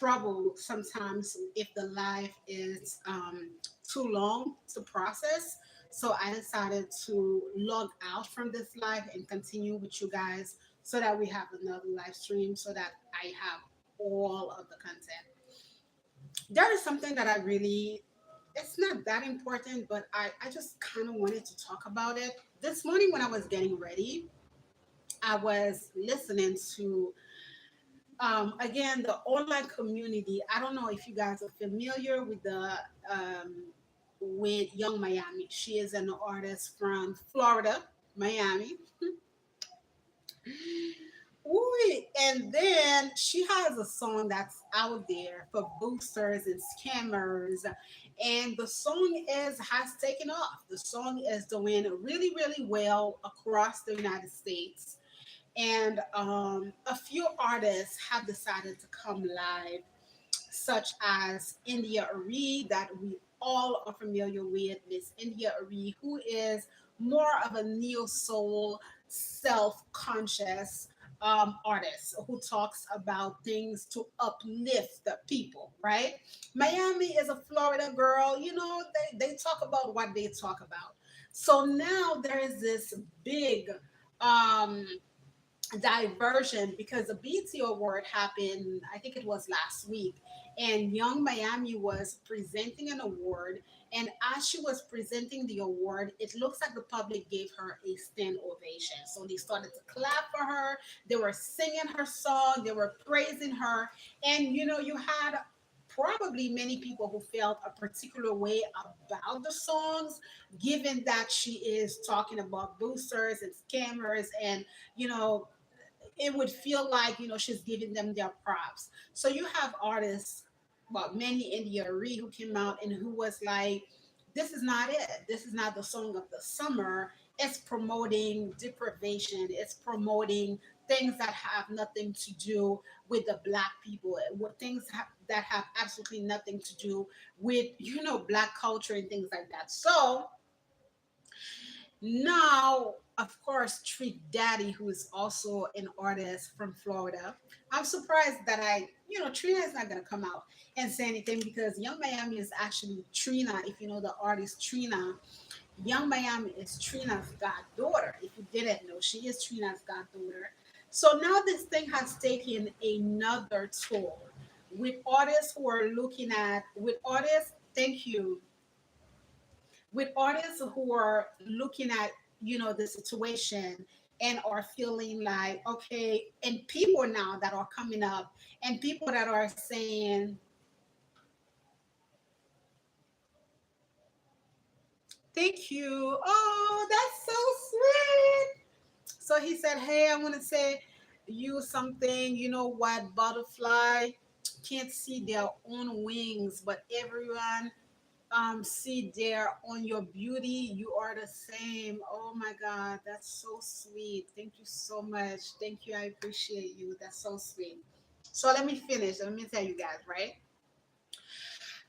trouble sometimes if the live is too long to process. So I decided to log out from this live and continue with you guys so that we have another live stream so that I have all of the content. There is something that I really, it's not that important, but I just kind of wanted to talk about it. This morning when I was getting ready, I was listening to again the online community. I don't know if you guys are familiar with the with Young Miami. She is an artist from Florida, Miami. Ooh, and then she has a song that's out there for boosters and scammers, and the song is has taken off. The song is doing really, really well across the United States, and a few artists have decided to come live, such as India Arie, that we all are familiar with. Miss India Arie, who is more of a neo soul, self conscious artist who talks about things to uplift the people, right? Miami is a Florida girl, you know, they talk about what they talk about. So now there is this big um, diversion because the BET award happened, I think it was last week, and Young Miami was presenting an award. And as she was presenting the award, it looks like the public gave her a stand ovation. So they started to clap for her. They were singing her song. They were praising her. And you know, you had probably many people who felt a particular way about the songs, given that she is talking about boosters and scammers and you know it would feel like she's giving them their props. So you have artists, well, many India Arie who came out and who was like, "This is not it. This is not the song of the summer. It's promoting deprivation. It's promoting things that have nothing to do with the black people. What that have absolutely nothing to do with black culture and things like that." So now, of course, Trick Daddy, who is also an artist from Florida. I'm surprised that Trina is not going to come out and say anything because Young Miami is actually Trina. If you know the artist Trina, Young Miami is Trina's goddaughter. If you didn't know, she is Trina's goddaughter. So now this thing has taken another toll with artists who are looking at, with artists, thank you, with artists who are looking at the situation and are feeling like okay, and people now that are coming up and people that are saying thank you, oh that's so sweet. So he said, hey, I want to say you something. You know what, butterfly can't see their own wings, but everyone see there on your beauty. You are the same. Oh my God, that's so sweet. Thank you so much. Thank you. I appreciate you. That's so sweet. So let me finish. Let me tell you guys, right?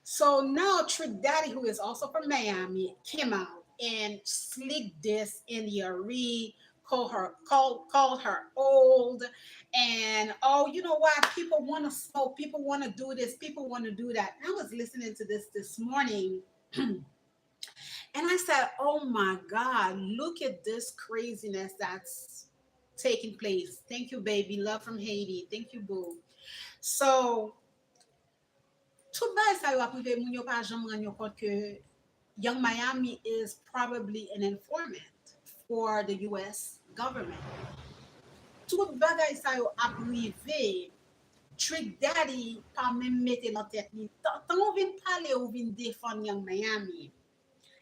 So now Trick Daddy, who is also from Miami, came out and slick this in the Re, called her old, and oh, you know what? People want to smoke, people want to do this, people want to do that. I was listening to this morning, and I said, oh my God, look at this craziness that's taking place. Thank you, baby. Love from Haiti. Thank you, boo. So tout bas sa yo aprive moun yo pa jam ran yo kont ke Young Miami is probably an informant for the US government. Tout bagay sa yo aprive, Trick Daddy pa men mette nan tet ni. Tan ou vin pale ou vin defon Young Miami.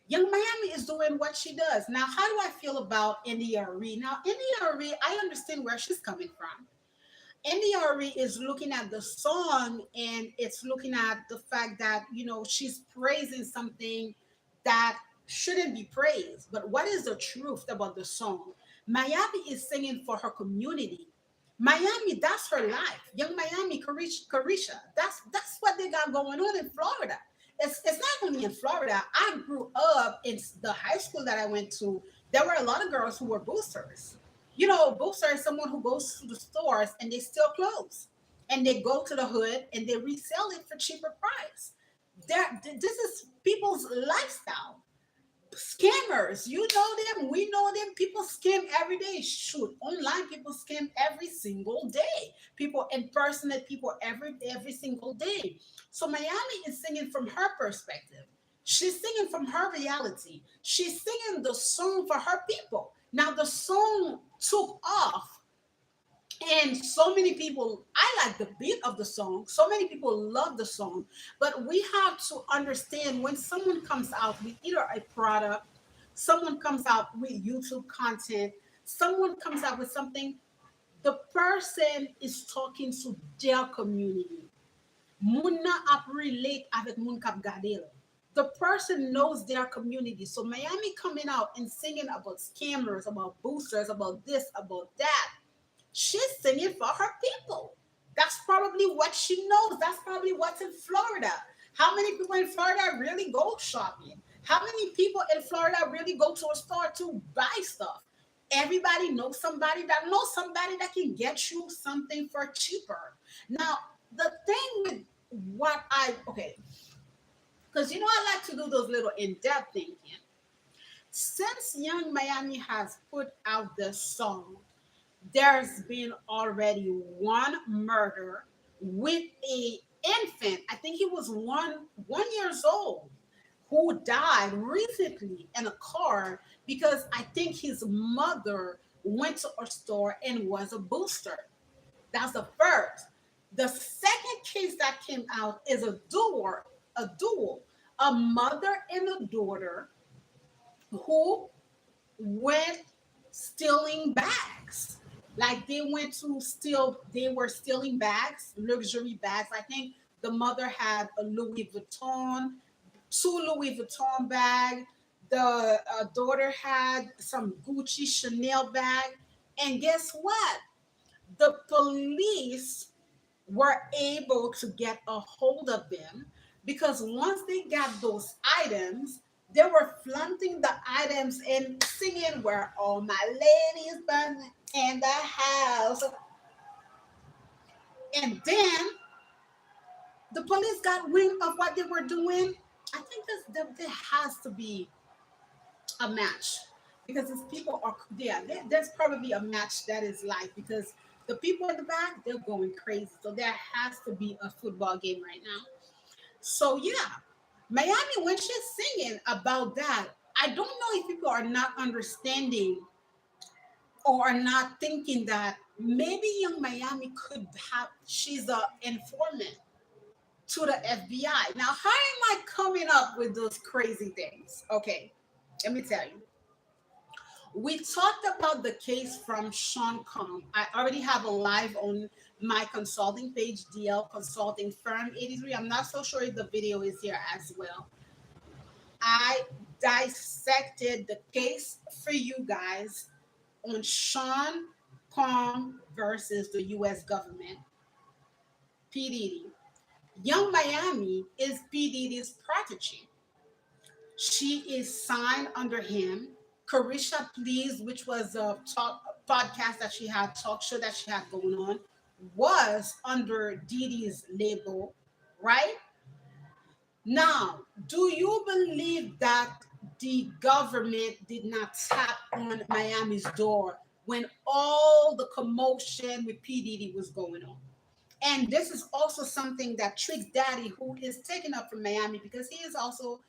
Young Miami is doing what she does. Now, how do I feel about India Arie? Now, India Arie, I understand where she's coming from. NDRE is looking at the song and it's looking at the fact that she's praising something that shouldn't be praised. But what is the truth about the song? Miami is singing for her community. Miami, that's her life. Young Miami, Carisha, that's what they got going on in Florida. It's not only in Florida. I grew up in the high school that I went to. There were a lot of girls who were boosters. Booster is someone who goes to the stores and they still close. and they go to the hood and they resell it for cheaper price. This is people's lifestyle. Scammers, you know them, we know them. People scam every day. Shoot, online people scam every single day. People impersonate people every single day. So Miami is singing from her perspective. She's singing from her reality. She's singing the song for her people. Now the song took off, and so many people, I like the beat of the song, so many people love the song. But we have to understand, when someone comes out with either a product, someone comes out with YouTube content, someone comes out with something, the person is talking to their community. Moun nan ap relate avec moun kap gade la. The person knows their community. So Miami coming out and singing about scammers, about boosters, about this, about that, she's singing for her people. That's probably what she knows. That's probably what's in Florida. How many people in Florida really go shopping? How many people in Florida really go to a store to buy stuff? Everybody knows somebody that can get you something for cheaper. Now, the thing with okay, because I like to do those little in-depth thinking. Since Young Miami has put out this song, there's been already one murder with a infant. I think he was one years old, who died recently in a car because I think his mother went to a store and was a booster. That's the first. The second case that came out is a duel, a mother and a daughter who went stealing bags. Like they were stealing bags, luxury bags. I think the mother had a Louis Vuitton, two Louis Vuitton bag. The daughter had some Gucci Chanel bag. And guess what? The police were able to get a hold of them, because once they got those items, they were flaunting the items and singing, "Where all my ladies burning in the house." And then the police got wind of what they were doing. I think there has to be a match, because these people are, yeah, there's probably a match that is live, because the people in the back, they're going crazy. So there has to be a football game right now. So yeah, Miami, when she's singing about that, I don't know if people are not understanding or are not thinking that maybe Young Miami could have, she's a informant to the FBI. Now, how am I coming up with those crazy things? Okay, let me tell you. We talked about the case from Sean Kong. I already have a live on my consulting page, DL Consulting Firm 83. I'm not so sure if the video is here as well. I dissected the case for you guys on Sean Kong versus the US government, P. Diddy. Young Miami is P. Diddy's protege. She is signed under him. Carisha Please, which was a podcast that she had, talk show that she had going on, was under Diddy's label, right? Now, do you believe that the government did not tap on Miami's door when all the commotion with P. Diddy was going on? And this is also something that Tricks Daddy, who is taken up from Miami, because he is also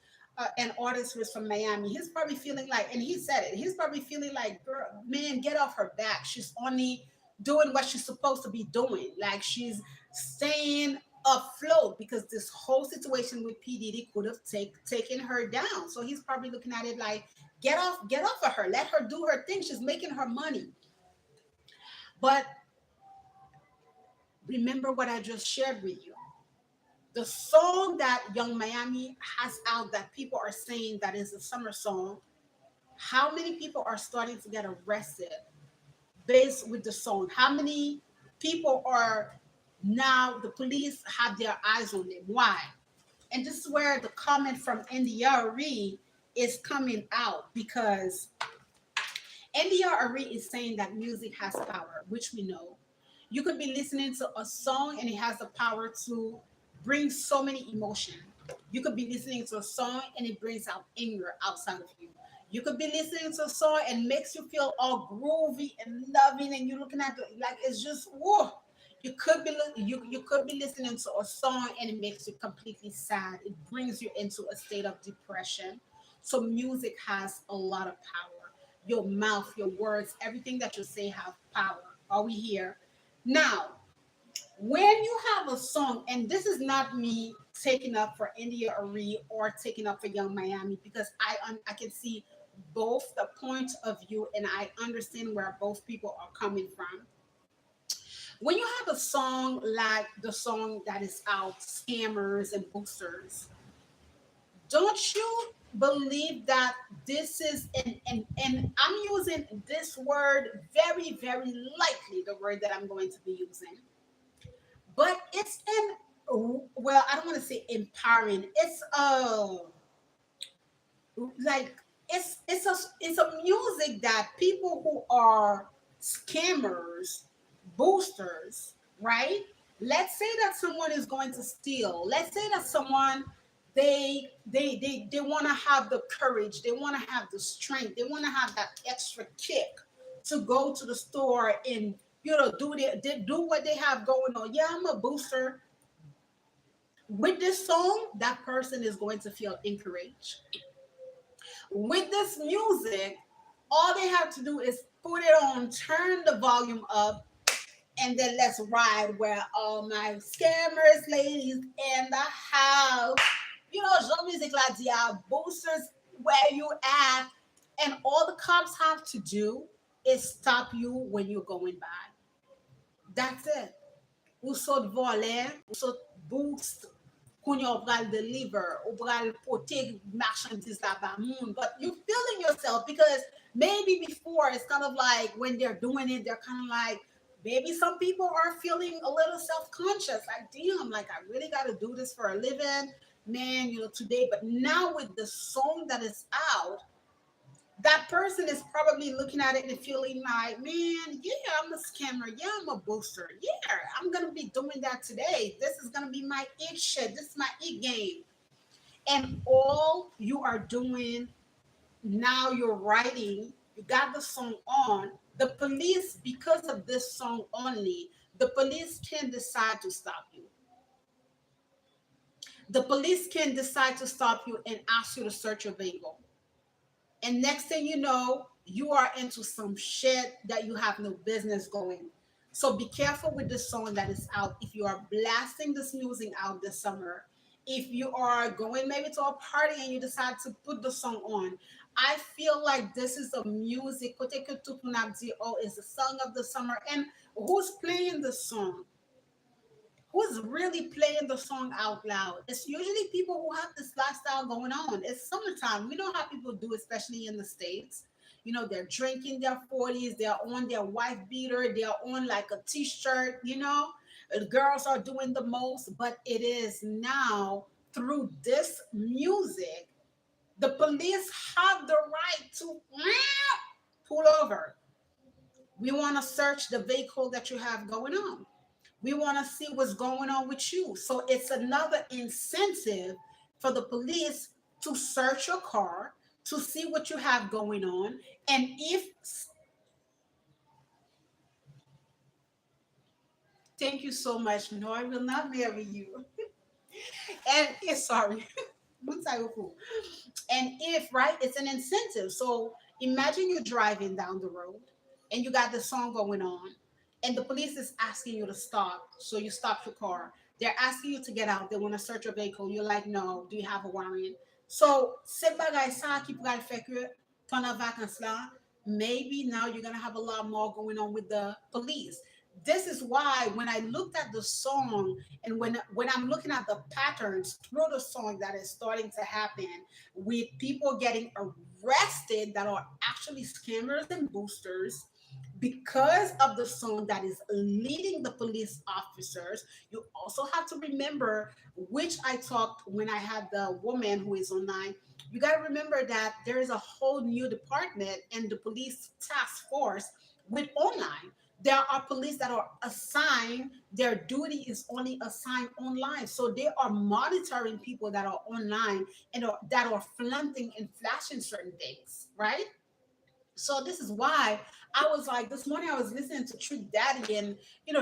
an artist who's from Miami. He's probably feeling like, and he said it, he's probably feeling like, girl, man, get off her back. She's only doing what she's supposed to be doing. Like, she's staying afloat, because this whole situation with P. Diddy could have taken her down. So he's probably looking at it like, get off of her. Let her do her thing. She's making her money. But remember what I just shared with you. The song that Young Miami has out that people are saying that is a summer song, how many people are starting to get arrested based with the song? How many people are now, the police have their eyes on them? Why? And this is where the comment from NDRE is coming out, because NDRE is saying that music has power, which we know. You could be listening to a song and it has the power to bring so many emotion. You could be listening to a song and it brings out anger outside of you. You could be listening to a song and makes you feel all groovy and loving, and you're looking at it like it's just whoa. You could be listening to a song and it makes you completely sad. It brings you into a state of depression. So music has a lot of power. Your mouth, your words, everything that you say have power. Are we here? Now, when you have a song, and this is not me taking up for India Ari or taking up for Young Miami, because I can see both the point of view and I understand where both people are coming from. When you have a song like the song that is out, Scammers and Boosters, don't you believe that this is and I'm using this word very, very lightly, the word that I'm going to be using, but it's well, I don't want to say empowering. It's like it's a music that people who are scammers, boosters, right? Let's say that someone is going to steal. Let's say that someone they want to have the courage, they want to have the strength, they want to have that extra kick to go to the store and do what they have going on. Yeah, I'm a booster. With this song, that person is going to feel encouraged. With this music, all they have to do is put it on, turn the volume up, and then let's ride where all my scammers ladies in the house. Jean music like the boosters where you at, and all the cops have to do is stop you when you're going by. That's it. Ou sot vole, ou sot boost, koun yo pral deliver, ou pral pote marchandise la ba moun. But you feeling yourself because maybe before it's kind of like when they're doing it, they're kind of like, maybe some people are feeling a little self-conscious. Like, damn, like I really got to do this for a living, man, today. But now with the song that is out, that person is probably looking at it and feeling like, man, yeah, I'm a scammer. Yeah, I'm a booster. Yeah, I'm going to be doing that today. This is going to be my it shit. This is my it game. And all you are doing now, you're writing, you got the song on. The police, because of this song only, the police can decide to stop you. The police can decide to stop you and ask you to search your vehicle. And next thing you know, you are into some shit that you have no business going. So be careful with the song that is out. If you are blasting this music out this summer, if you are going maybe to a party and you decide to put the song on, I feel like this is a music. Oh, it's the song of the summer. And who's playing the song? Who's really playing the song out loud? It's usually people who have this lifestyle going on. It's summertime. We know how people do, especially in the States. They're drinking their 40s, they're on their wife beater, they're on like a t-shirt, The girls are doing the most, but it is now through this music, the police have the right to pull over. We want to search the vehicle that you have going on. We want to see what's going on with you. So it's another incentive for the police to search your car, to see what you have going on. And if, thank you so much. No, I will not marry you. And sorry. And if, right, it's an incentive. So imagine you're driving down the road and you got the song going on, and the police is asking you to stop. So you stop your car. They're asking you to get out. They want to search your vehicle. You're like, no, do you have a warrant? So, se bagay sa ki pral fè ke pendant vacances la, maybe now you're going to have a lot more going on with the police. This is why when I looked at the song and when I'm looking at the patterns through the song that is starting to happen with people getting arrested that are actually scammers and boosters because of the song that is leading the police officers. You also have to remember, which I talked when I had the woman who is online. You got to remember that there is a whole new department and the police task force with online. There are police that are assigned, their duty is only assigned online. So they are monitoring people that are online and that are flaunting and flashing certain things, right? So this is why I was like, this morning I was listening to Trick Daddy and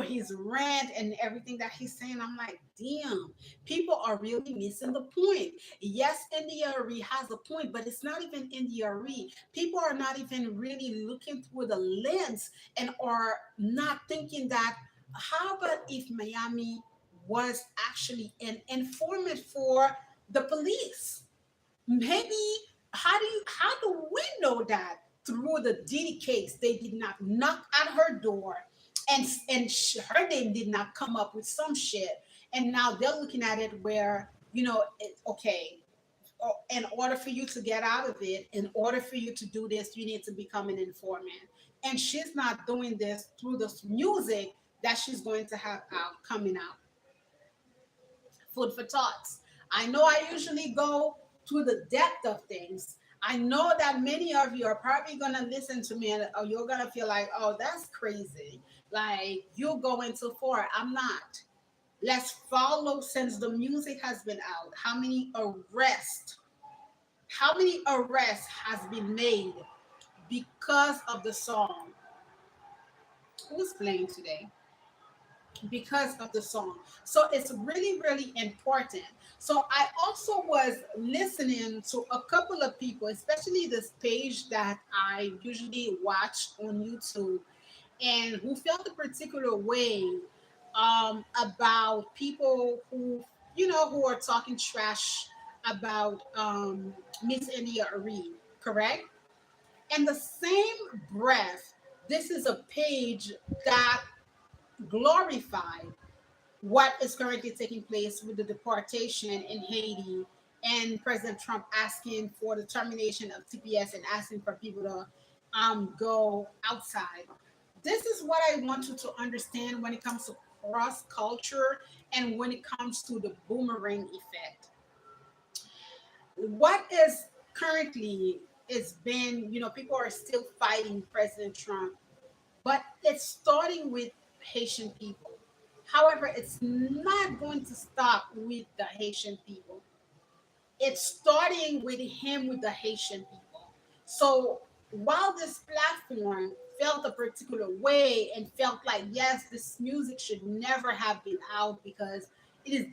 his rant and everything that he's saying. I'm like, damn, people are really missing the point. Yes, NDRE has a point, but it's not even NDRE. People are not even really looking through the lens and are not thinking that how about if Miami was actually an informant for the police? Maybe how do we know that through the Diddy case they did not knock at her door and her name did not come up with some shit, and now they're looking at it where okay, in order for you to get out of it, in order for you to do this, you need to become an informant. And she's not doing this through this music that she's going to have out coming out. Food for thoughts. I know I usually go to the depth of things. I know that many of you are probably going to listen to me and you're going to feel like, oh, that's crazy. Like, you're going too far. I'm not. Let's follow since the music has been out. How many arrests has been made because of the song? Who's playing today? Because of the song. So it's really, really important. So I also was listening to a couple of people, especially this page that I usually watch on YouTube, and who felt a particular way about people who are talking trash about Miss India Ari, correct? And the same breath, this is a page that glorified what is currently taking place with the deportation in Haiti and President Trump asking for the termination of TPS and asking for people to go outside. This is what I want you to understand when it comes to cross culture and when it comes to the boomerang effect. What is currently is been, people are still fighting President Trump, but it's starting with Haitian people. However, it's not going to stop with the Haitian people. It's starting with him with the Haitian people. So while this platform felt a particular way and felt like, yes, this music should never have been out because it is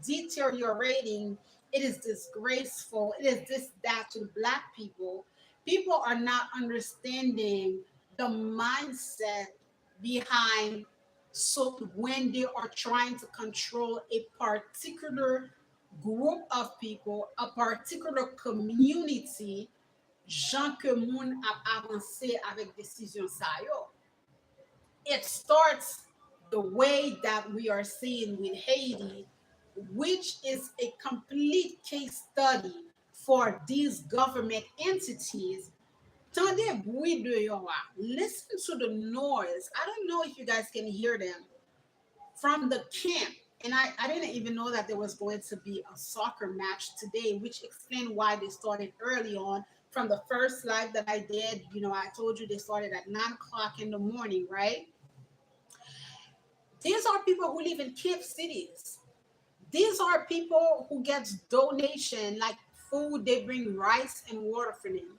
deteriorating, it is disgraceful, it is this, that to the black people, people are not understanding the mindset behind, so when they are trying to control a particular group of people, a particular community, Jean que moun a avancé avec décision sa yo. It starts the way that we are seeing with Haiti, which is a complete case study for these government entities. Tendez bruit dehors. Listen to the noise. I don't know if you guys can hear them from the camp. And I didn't even know that there was going to be a soccer match today, which explained why they started early on. From the first live that I did, I told you they started at 9 o'clock in the morning, right? These are people who live in camp cities. These are people who get donation like food. They bring rice and water for them.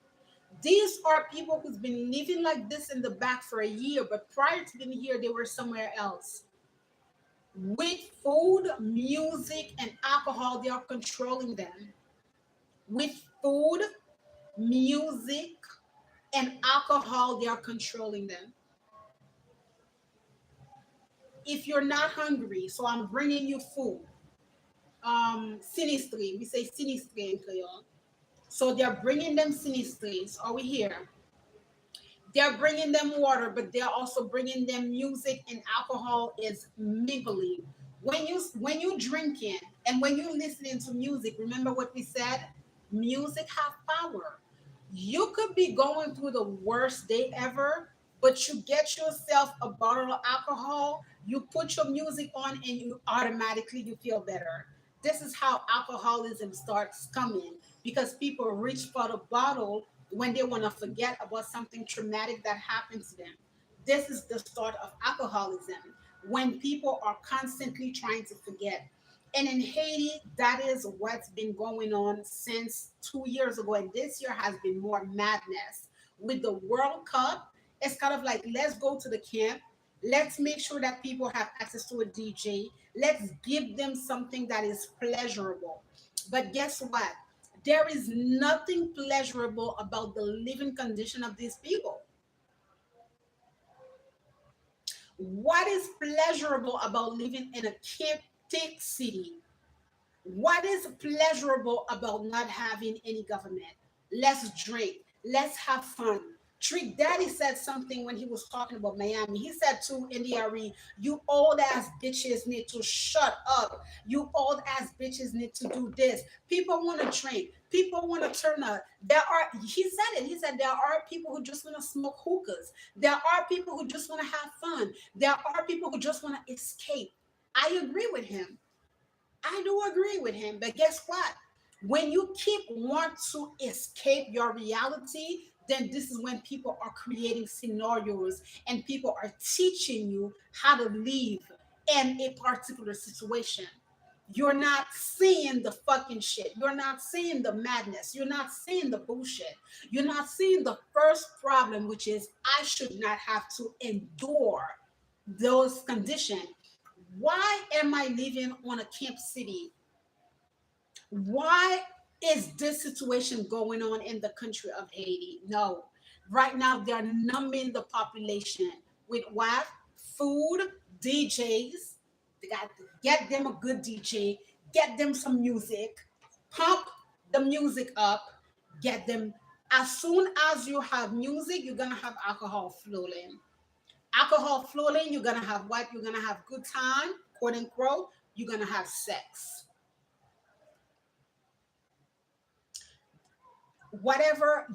These are people who's been living like this in the back for a year, but prior to being here, they were somewhere else. With food, music, and alcohol, they are controlling them. With food, music, and alcohol, they are controlling them. If you're not hungry, so I'm bringing you food. Sinistri, we say sinistri in Creole. So they're bringing them sinistris. Are we here? They're bringing them water, but they're also bringing them music, and alcohol is mingling. When you drinking and when you listening to music, remember what we said? Music have power. You could be going through the worst day ever, but you get yourself a bottle of alcohol, you put your music on, and you feel better. This is how alcoholism starts coming, because people reach for the bottle when they want to forget about something traumatic that happened to them. This is the start of alcoholism, when people are constantly trying to forget. And in Haiti, that is what's been going on since 2 years ago. And this year has been more madness. With the World Cup, it's kind of like, let's go to the camp. Let's make sure that people have access to a DJ. Let's give them something that is pleasurable. But guess what? There is nothing pleasurable about the living condition of these people. What is pleasurable about living in a chaotic city? What is pleasurable about not having any government? Let's drink. Let's have fun. Trick Daddy said something when he was talking about Miami. He said to NDRE, you old ass bitches need to shut up. You old ass bitches need to do this. People want to drink. People want to turn up. He said it. He said, there are people who just want to smoke hookahs. There are people who just want to have fun. There are people who just want to escape. I agree with him. I do agree with him, but guess what? When you keep want to escape your reality, then this is when people are creating scenarios and people are teaching you how to live in a particular situation. You're not seeing the fucking shit. You're not seeing the madness. You're not seeing the bullshit. You're not seeing the first problem, which is I should not have to endure those conditions. Why am I living on a camp city? Why is this situation going on in the country of Haiti? No. Right now, they're numbing the population with what? Food, DJs. They got to get them a good DJ, get them some music, pump the music up, get them. As soon as you have music, you're going to have alcohol flowing. Alcohol flowing, you're going to have what? You're going to have good time, quote unquote. You're going to have sex. Whatever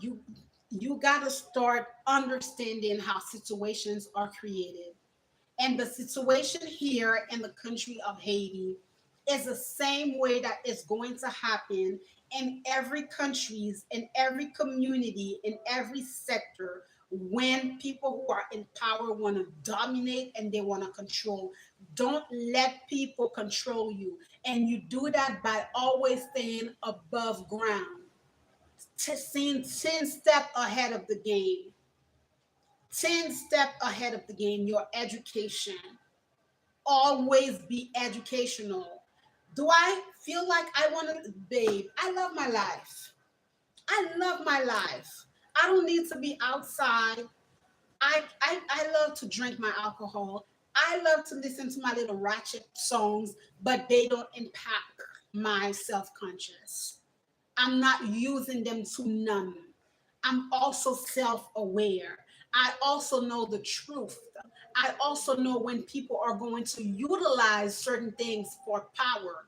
you got to start understanding how situations are created, and the situation here in the country of Haiti is the same way that it's going to happen in every countries, in every community, in every sector, when people who are in power want to dominate and they want to control. Don't let people control you, and you do that by always staying above ground, seeing 10 steps ahead of the game. 10 steps ahead of the game, your education. Always be educational. Do I feel like I want to, babe? I love my life. I love my life. I don't need to be outside. I love to drink my alcohol. I love to listen to my little ratchet songs, but they don't impact my self conscious. I'm not using them to numb. I'm also self aware. I also know the truth. I also know when people are going to utilize certain things for power.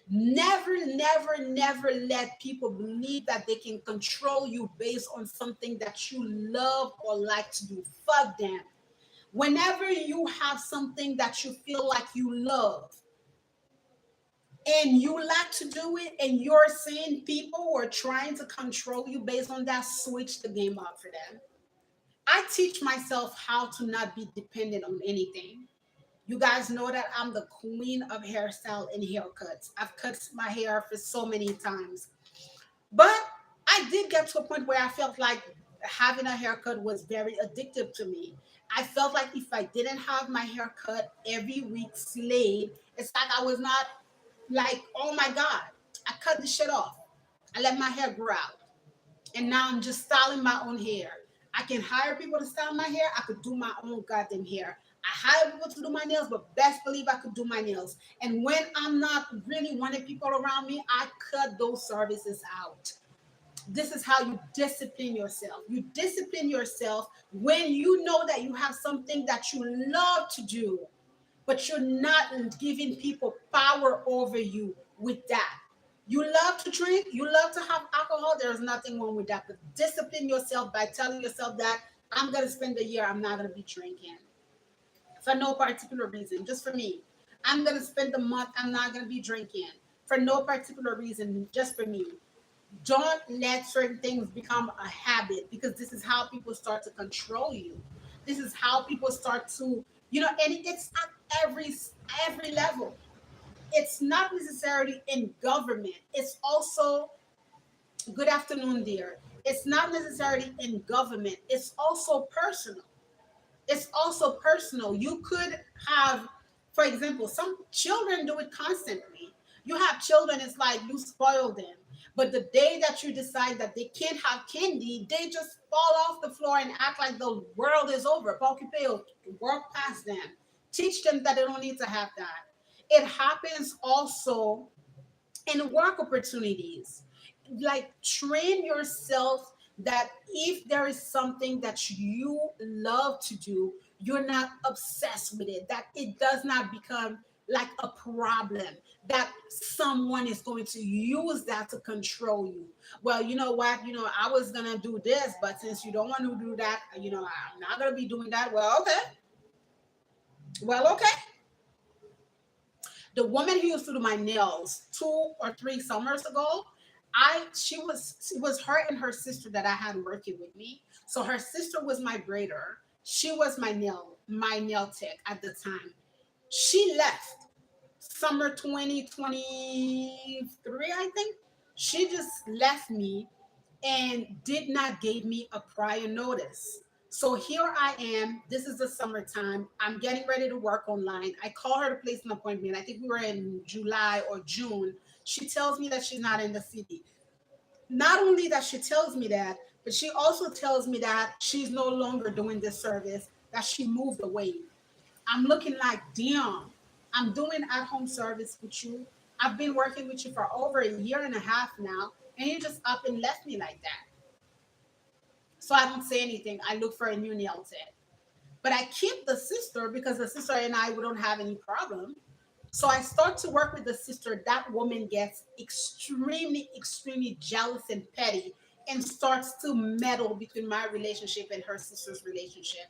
Never, never, never let people believe that they can control you based on something that you love or like to do. Fuck them. Whenever you have something that you feel like you love and you like to do it, and you're seeing people who are trying to control you based on that, switch the game up for them. I teach myself how to not be dependent on anything. You guys know that I'm the queen of hairstyle and haircuts. I've cut my hair for so many times. But I did get to a point where I felt like having a haircut was very addictive to me. I felt like if I didn't have my haircut every week slayed, it's like I was not, like, oh my God, I cut the shit off. I let my hair grow out. And now I'm just styling my own hair. I can hire people to style my hair. I could do my own goddamn hair. I hire people to do my nails, but best believe I could do my nails. And when I'm not really wanting people around me, I cut those services out. This is how you discipline yourself. You discipline yourself when you know that you have something that you love to do, but you're not giving people power over you with that. You love to drink, you love to have alcohol, there's nothing wrong with that. But discipline yourself by telling yourself that I'm going to spend a year, I'm not going to be drinking for no particular reason, just for me. I'm going to spend the month, I'm not going to be drinking for no particular reason, just for me. Don't let certain things become a habit, because this is how people start to control you. This is how people start to, and it's at every level. It's not necessarily in government. It's also, good afternoon, dear. It's not necessarily in government. It's also personal. It's also personal. You could have, for example, some children do it constantly. You have children, it's like you spoil them. But the day that you decide that they can't have candy, they just fall off the floor and act like the world is over. Pokipeo, walk past them. Teach them that they don't need to have that. It happens also and work opportunities. Like train yourself that if there is something that you love to do, you're not obsessed with it, that it does not become like a problem, that someone is going to use that to control you. Well, you know what, I was gonna do this, but since you don't want to do that, I'm not gonna be doing that. Well, okay. Well, okay. The woman who used to do my nails 2 or 3 summers ago, it was her and her sister that I had working with me. So her sister was my braider. She was my nail tech at the time. She left summer 2023, I think. She just left me and did not give me a prior notice. So here I am. This is the summertime. I'm getting ready to work online. I call her to place an appointment. I think we were in July or June. She tells me that she's not in the city. Not only that she tells me that, but she also tells me that she's no longer doing this service, that she moved away. I'm looking like, damn, I'm doing at home service with you. I've been working with you for over a year and a half now, and you just up and left me like that. So I don't say anything. I look for a new nail tech. But I keep the sister because the sister and I, we don't have any problem. So I start to work with the sister. That woman gets extremely, extremely jealous and petty and starts to meddle between my relationship and her sister's relationship.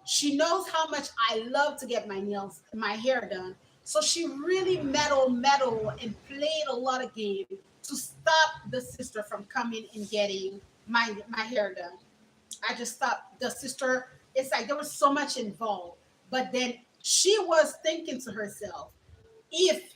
She knows how much I love to get my hair done. So she really meddle, and played a lot of game to stop the sister from coming and getting my hair done. I just stopped the sister. It's like there was so much involved. But then she was thinking to herself, if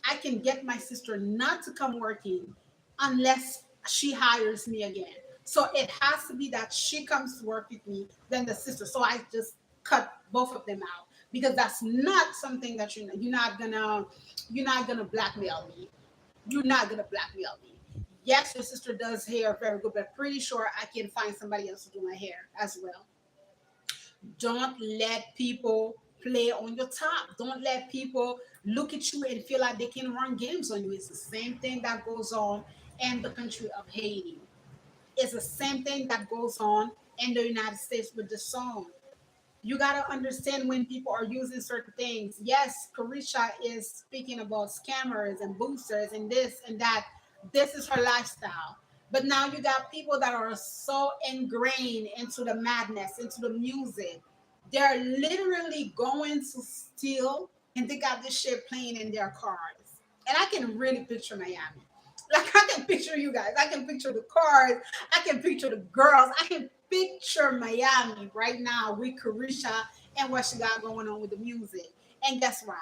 I can get my sister not to come working unless she hires me again. So it has to be that she comes to work with me, then the sister. So I just cut both of them out because that's not something that you're not gonna blackmail me. You're not gonna blackmail me. Yes, your sister does hair very good, but pretty sure I can find somebody else to do my hair as well. Don't let people play on your top. Don't let people look at you and feel like they can run games on you. It's the same thing that goes on in the country of Haiti. It's the same thing that goes on in the United States with the song. You got to understand when people are using certain things. Yes, Carisha is speaking about scammers and boosters and this and that. This is her lifestyle. But now you got people that are so ingrained into the madness, into the music. They're literally going to steal and they got this shit playing in their cars. And I can really picture Miami. Like I can picture you guys. I can picture the cars. I can picture the girls. I can picture Miami right now with Carisha and what she got going on with the music. And guess what?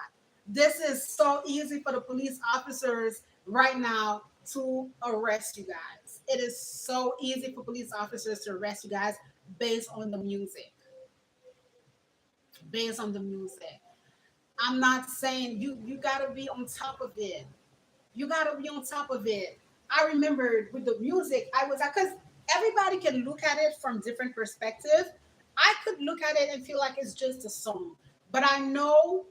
This is so easy for the police officers right now to arrest you guys. It is so easy for police officers to arrest you guys based on the music. Based on the music. I'm not saying you gotta be on top of it. You gotta be on top of it. I remember with the music, I was because everybody can look at it from different perspectives. I could look at it and feel like it's just a song, but I know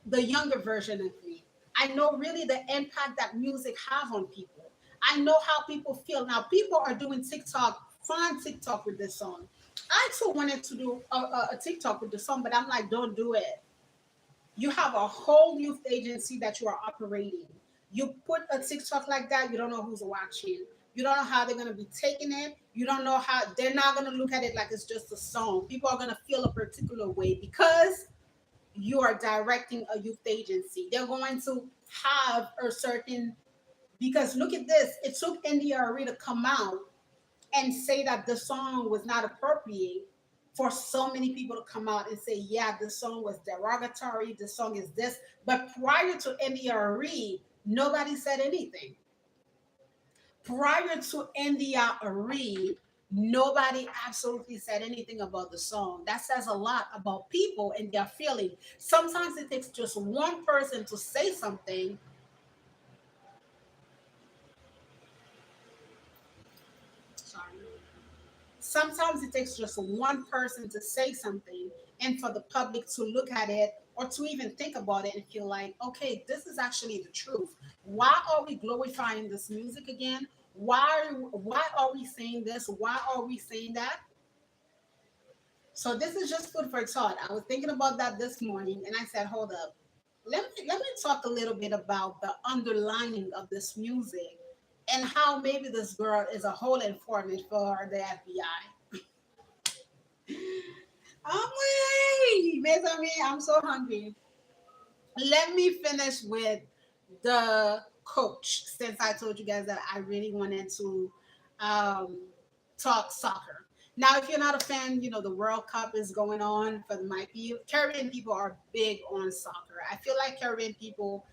the younger version of me. I know really the impact that music have on people. I know how people feel. Now people are doing TikTok, fun TikTok with this song. I too wanted to do a TikTok with the song, but I'm like, don't do it. You have a whole youth agency that you are operating. You put a TikTok like that, you don't know who's watching. You don't know how they're gonna be taking it. You don't know how they're not gonna look at it like it's just a song. People are gonna feel a particular way because you are directing a youth agency. They're going to have a certain because look at this. It took NDRE to come out and say that the song was not appropriate for so many people to come out and say, yeah, this song was derogatory, this song is this. But prior to India Reed, nobody said anything. Prior to India Reed, nobody absolutely said anything about the song. That says a lot about people and their feeling. Sometimes it takes just one person to say something. Sorry. Sometimes it takes just one person to say something and for the public to look at it or to even think about it and feel like, okay, this is actually the truth. Why are we glorifying this music again? Why are we saying this? Why are we saying that? So this is just food for thought. I was thinking about that this morning and I said, hold up. Let me talk a little bit about the underlining of this music and how maybe this girl is a whole informant for the FBI. I'm waiting. Me, I'm so hungry. Let me finish with the coach since I told you guys that I really wanted to um, talk soccer. Now, if you're not a fan, the World Cup is going on for my people. Caribbean people are big on soccer. I feel like Caribbean people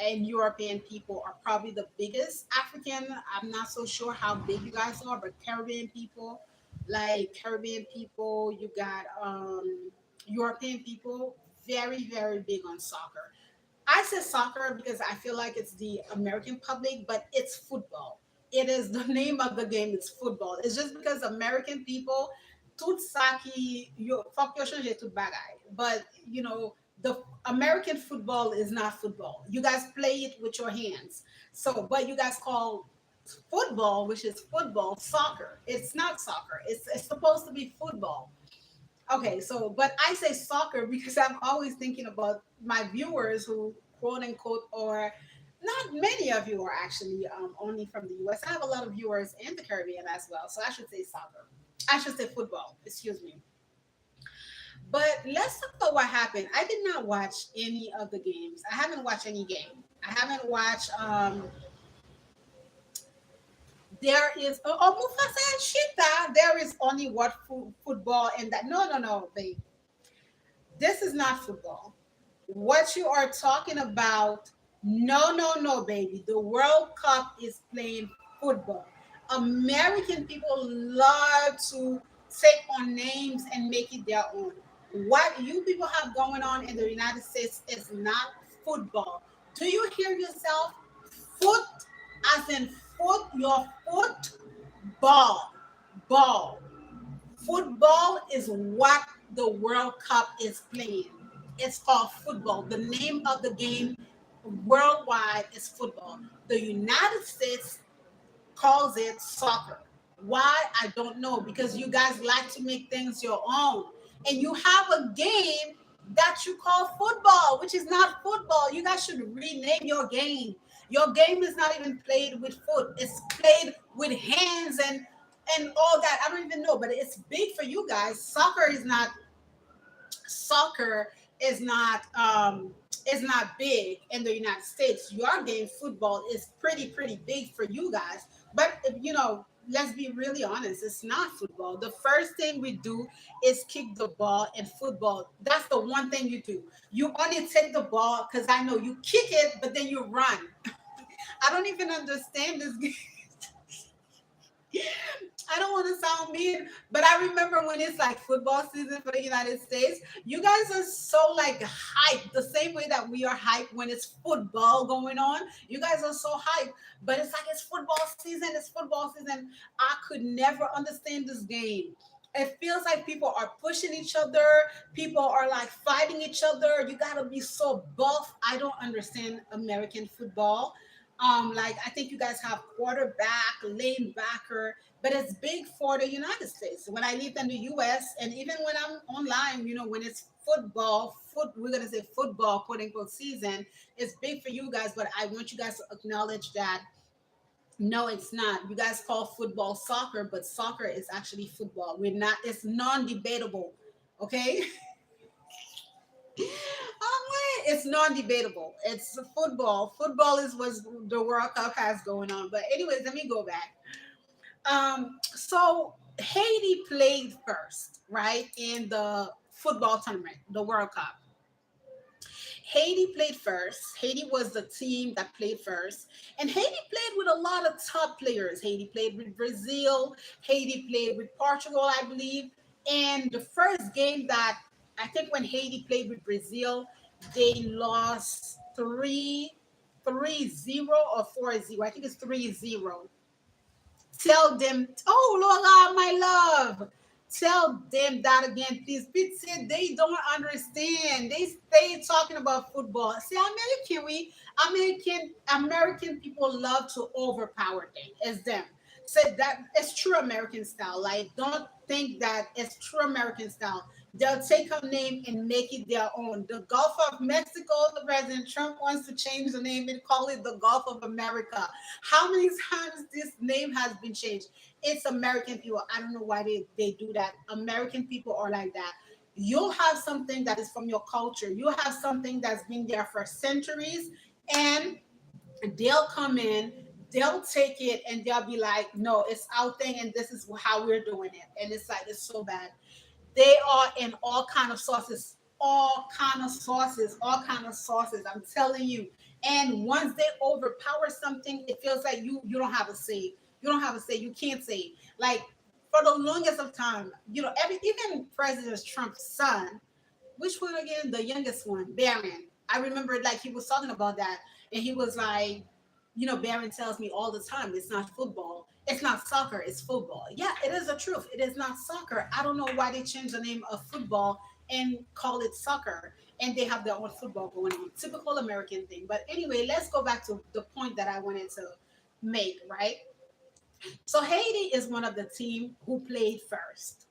and European people are probably the biggest. African, I'm not so sure how big you guys are, but Caribbean people, you got European people, very, very big on soccer. I say soccer because I feel like it's the American public, but it's football. It is the name of the game. It's football. It's just because American people, tout ça qui yo fuck yo change tout bagay. But the American football is not football. You guys play it with your hands. So, but you guys call football, which is football, soccer. It's not soccer. It's supposed to be football. Okay, so but I say soccer because I'm always thinking about my viewers who quote unquote or not many of you are actually only from the US. I have a lot of viewers in the Caribbean as well, so I should say soccer. I should say football. Excuse me. But let's talk about what happened. I did not watch any of the games. I haven't watched any game. I haven't watched. There is Mufasa and Shita. There is only what football and that. No, no, no, babe. This is not football. What you are talking about, no, no, no, baby. The World Cup is playing football. American people love to take on names and make it their own. What you people have going on in the United States is not football. Do you hear yourself? Foot, as in foot, your foot, ball. Football is what the World Cup is playing. It's called football. The name of the game worldwide is football. The United States calls it soccer. Why? I don't know. Because you guys like to make things your own. And you have a game that you call football, which is not football. You guys should rename your game. Your game is not even played with foot. It's played with hands and all that. I don't even know, but it's big for you guys. Soccer is not big in the United States. Your game football is pretty big for you guys. But let's be really honest, it's not football. The first thing we do is kick the ball in football. That's the one thing you do. You only take the ball because I know you kick it, but then you run. I don't even understand this game. I don't want to sound mean, but I remember when it's like football season for the United States, you guys are so like hyped, the same way that we are hyped when it's football going on. You guys are so hyped, but it's like it's football season, it's football season. I could never understand this game. It feels like people are pushing each other, people are like fighting each other. You gotta be so buff. I don't understand American football. Like I think you guys have quarterback, lanebacker, but it's big for the United States. When I lived in the US and even when I'm online, when it's we're gonna say football, quote unquote season, it's big for you guys, but I want you guys to acknowledge that no, it's not. You guys call football soccer, but soccer is actually football. We're not, it's non-debatable. Okay? It's non-debatable. It's football. Football is what the World Cup has going on. But anyways, let me go back. So Haiti played first, right, in the football tournament, the World Cup. Haiti played first. Haiti was the team that played first. And Haiti played with a lot of top players. Haiti played with Brazil. Haiti played with Portugal, I believe. And the first game that I think when Haiti played with Brazil, they lost 3-0 or 4-0. I think it's 3-0. Tell them, oh Laura, my love. Tell them that again, please. Pete said they don't understand. They stay talking about football. See, American people love to overpower things. It's them. So that it's true American style. Like, don't think that it's true American style. They'll take a name and make it their own. The Gulf of Mexico, the President Trump wants to change the name and call it the Gulf of America. How many times this name has been changed? It's American people. I don't know why they do that. American people are like that. You'll have something that is from your culture. You have something that's been there for centuries, and they'll come in, they'll take it, and they'll be like, no, it's our thing, and this is how we're doing it. And it's like, it's so bad. They are in all kind of sauces, all kind of sauces. I'm telling you. And once they overpower something, it feels like you don't have a say. You don't have a say. You can't say. Like, for the longest of time, even President Trump's son, which one again? The youngest one, Barron. I remember like he was talking about that, and he was like, Barron tells me all the time, it's not football, it's not soccer, it's football. Yeah, it is the truth. It is not soccer. I don't know why they changed the name of football and call it soccer, and they have their own football going on. Typical American thing. But anyway, let's go back to the point that I wanted to make. Right. So Haiti is one of the team who played first.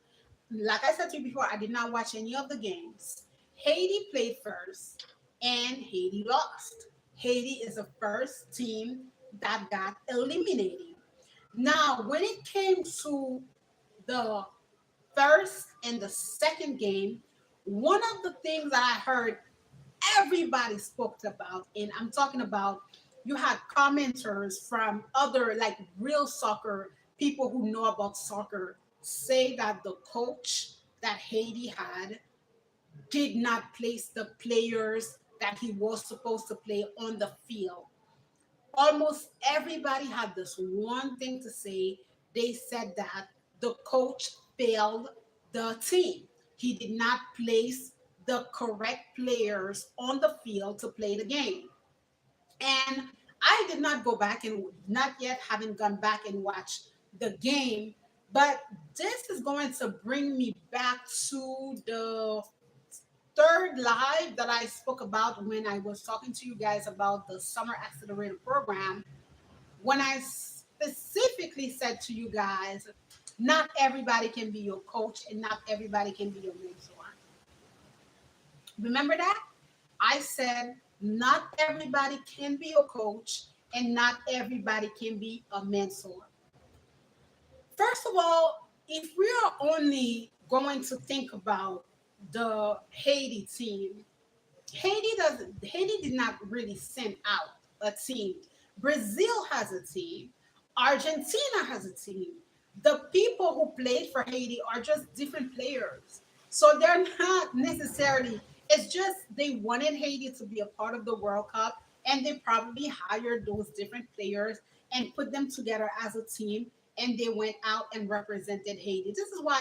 Like I said to you before, I did not watch any of the games. Haiti played first and Haiti lost. Haiti is the first team that got eliminated. Now, when it came to the first and the second game, one of the things that I heard everybody spoke about, and I'm talking about you had commenters from other like real soccer people who know about soccer say that the coach that Haiti had did not place the players that he was supposed to play on the field. Almost everybody had this one thing to say. They said that the coach failed the team. He did not place the correct players on the field to play the game. And I did not go back and not yet having gone back and watched the game, but this is going to bring me back to the third live that I spoke about when I was talking to you guys about the Summer Accelerator program. When I specifically said to you guys, not everybody can be your coach and not everybody can be your mentor. Remember that? I said not everybody can be your coach and not everybody can be a mentor. First of all, if we are only going to think about the Haiti team, Haiti did not really send out a team. Brazil has a team. Argentina has a team. The people who played for Haiti are just different players. So they're not necessarily, it's just they wanted Haiti to be a part of the World Cup, and they probably hired those different players and put them together as a team, and they went out and represented Haiti. This is why,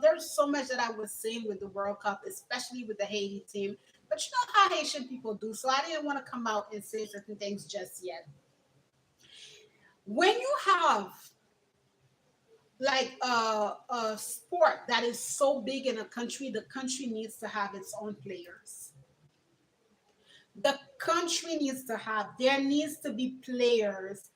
there's so much that I was saying with the World Cup, especially with the Haiti team. But you know how Haitian people do. So I didn't want to come out and say certain things just yet. When you have like a sport that is so big in a country, the country needs to have its own players. The country needs to have, there needs to be players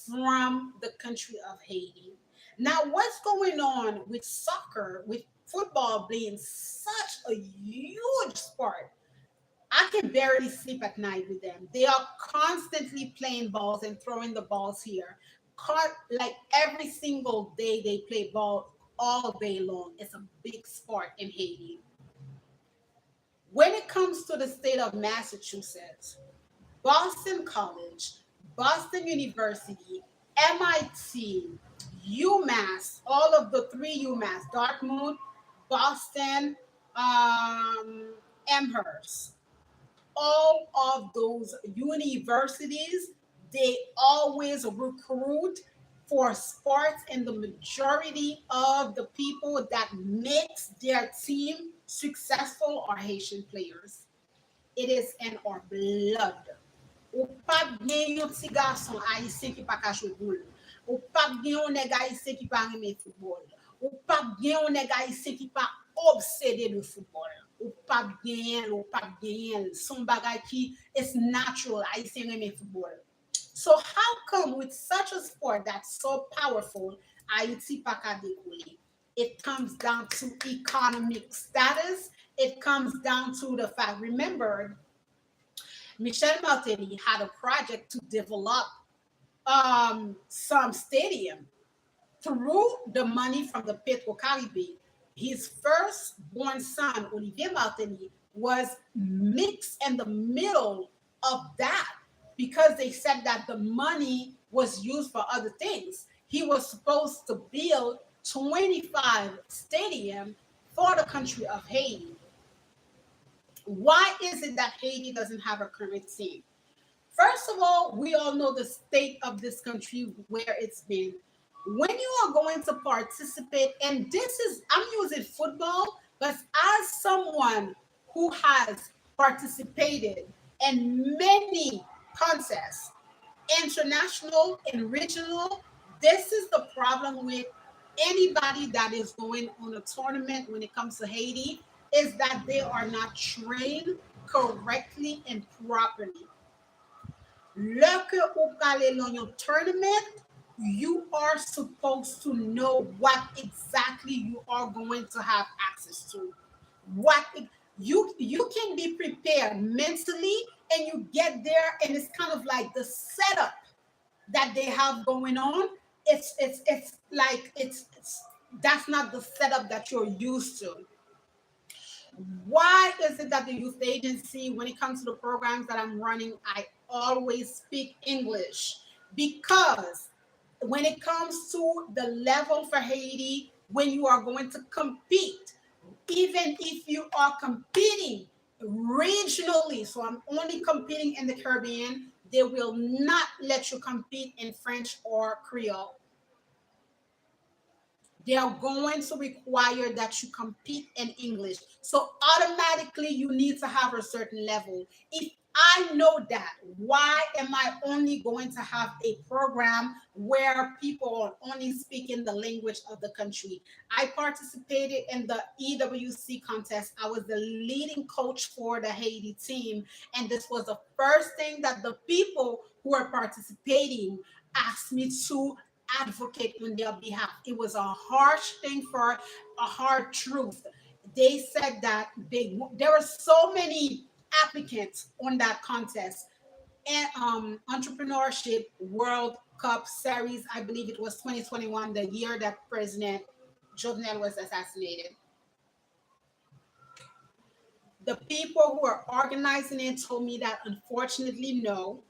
from the country of Haiti. Now, what's going on with soccer, with football being such a huge sport? I can barely sleep at night with them. They are constantly playing balls and throwing the balls here. Like every single day, they play ball all day long. It's a big sport in Haiti. When it comes to the state of Massachusetts, Boston College, Boston University, MIT, UMass, all of the three UMass, Dartmouth, Boston, Amherst, all of those universities, they always recruit for sports, and the majority of the people that makes their team successful are Haitian players. It is in our blood. Ou pa gen yon ti garçon haïtien qui pa ka jouer boule. Ou pa gen yon nèg haïtien qui pa aimer football. Ou pa gen yon nèg haïtien qui pa obsédé de football. Ou pa gen, ou pa gen son bagay qui is natural haïtien aimer football. So how come with such a sport that's so powerful, Haiti pa ka décoller? It comes down to economic status. It comes down to the fact, remember, Michel Martelly had a project to develop some stadium through the money from the Petro Caribe. His first-born son, Olivier Martelly, was mixed in the middle of that because they said that the money was used for other things. He was supposed to build 25 stadium for the country of Haiti. Why is it that Haiti doesn't have a current team? First of all, we all know the state of this country where it's been. When you are going to participate, and this is, I'm using football, but as someone who has participated in many contests, international and regional, this is the problem with anybody that is going on a tournament when it comes to Haiti is that they are not trained correctly and properly. Lorsque vous parlez dans your tournament, you are supposed to know what exactly you are going to have access to. What you can be prepared mentally, and you get there, and it's kind of like the setup that they have going on. It's like it's that's not the setup that you're used to. Why is it that the youth agency, when it comes to the programs that I'm running, I always speak English? Because when it comes to the level for Haiti, when you are going to compete, even if you are competing regionally, so I'm only competing in the Caribbean, they will not let you compete in French or Creole. They are going to require that you compete in English. So automatically you need to have a certain level. If I know that, why am I only going to have a program where people are only speaking the language of the country? I participated in the EWC contest. I was the leading coach for the Haiti team. And this was the first thing that the people who are participating asked me to advocate on their behalf. It was a harsh thing for a hard truth. They said that there were so many applicants on that contest, and entrepreneurship World Cup series. I believe it was 2021, the year that President Jovenel was assassinated. The people who are organizing it told me that unfortunately, no.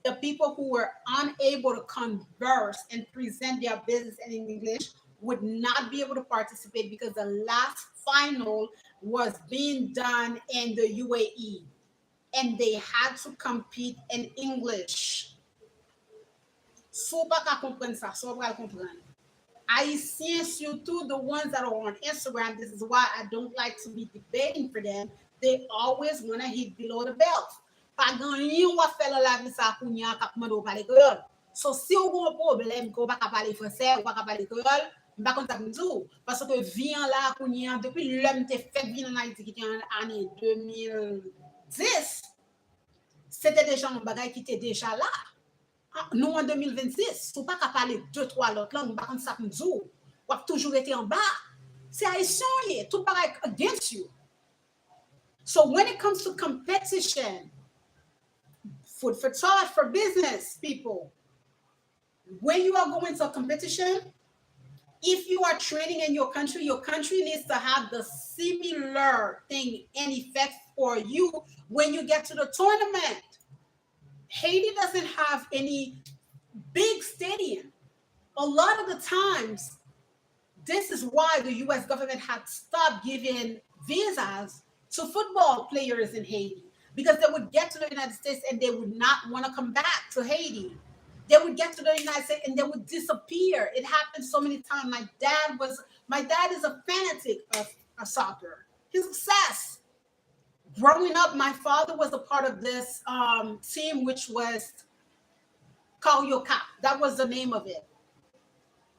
The people who were unable to converse and present their business in English would not be able to participate because the last final was being done in the UAE, and they had to compete in English. So pa ka kompren sa, so pral kompren. Haitians, surtout the ones that are on Instagram, this is why I don't like to be debating for them. They always want to hit below the belt. Pa ganyan wap fè lan la vi sa kounya kap mando pale kreol. So si ou gon problem ko pa ka pale français ou pa ka pale kreol, mba kon sa mdou. Parce que vian la kounya, depuis l'homme te fait vin en Haïti qui était en année 2010, c'était déjà un bagay qui était déjà là. Nous en 2026, sou pas qu'à parler deux, trois l'autre langue, par contre, ça me dit, ou toujours été en bas. C'est haïtien, tout pareil against you. So when it comes to competition, food for thought for business people, when you are going to a competition, if you are training in your country needs to have the similar thing and effect for you when you get to the tournament. Haiti doesn't have any big stadium. A lot of the times, this is why the US government had stopped giving visas to football players in Haiti, because they would get to the United States and they would not want to come back to Haiti. They would get to the United States and they would disappear. It happened so many times. My dad is a fanatic of soccer. He's obsessed. Growing up, my father was a part of this team, which was Carioca. That was the name of it.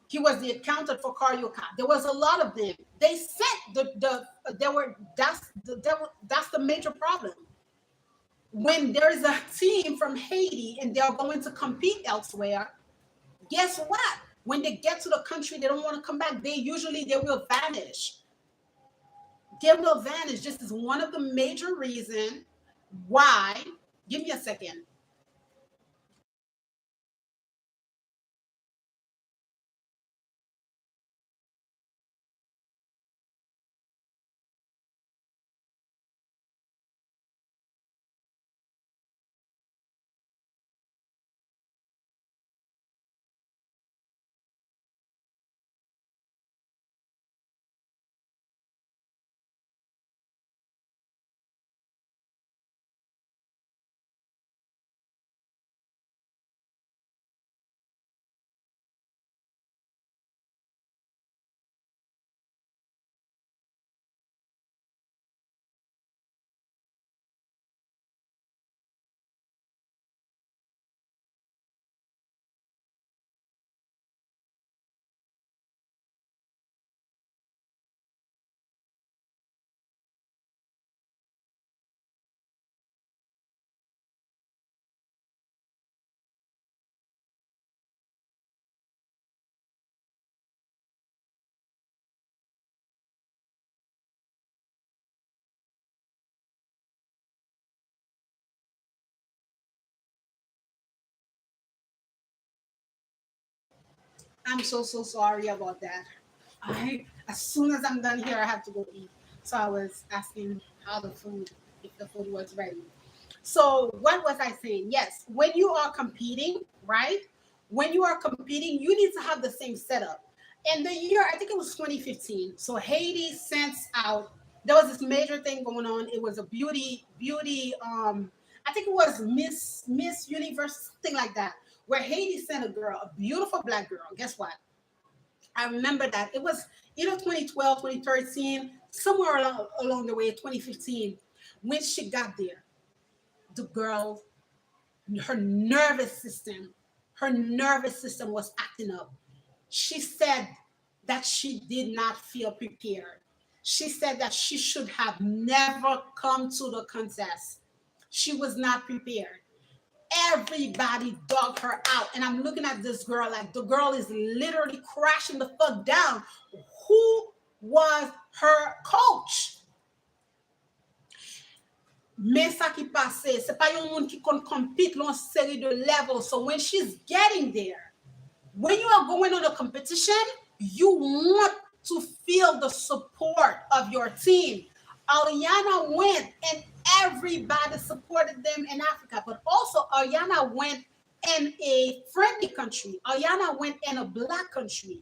He was the accountant for Carioca. There was a lot of them. They sent there were that's the major problem. When there is a team from Haiti and they're going to compete elsewhere, guess what? When they get to the country, they don't want to come back. They will vanish. They will vanish. This is one of the major reasons why. Give me a second. I'm so sorry about that. As soon as I'm done here, I have to go eat. So I was asking how the food, if the food was ready. So what was I saying? Yes, when you are competing, right? When you are competing, you need to have the same setup. In the year, I think it was 2015. So Haiti sent out. There was this major thing going on. It was a beauty. I think it was Miss Universe, something like that, where Haiti sent a girl, a beautiful black girl. Guess what? I remember that it was either 2012, 2013, somewhere along the way, 2015, when she got there. The girl, her nervous system, her nervous system was acting up. She said that she did not feel prepared. She said that she should have never come to the contest. She was not prepared. Everybody dug her out. And I'm looking at this girl like the girl is literally crashing the fuck down. Who was her coach? Mais ça qui passe, c'est pas un monde qui compete l'on série de levels. So when she's getting there, when you are going on a competition, you want to feel the support of your team. Ariana went and everybody supported them in Africa, but also Ariana went in a friendly country. Ariana went in a black country.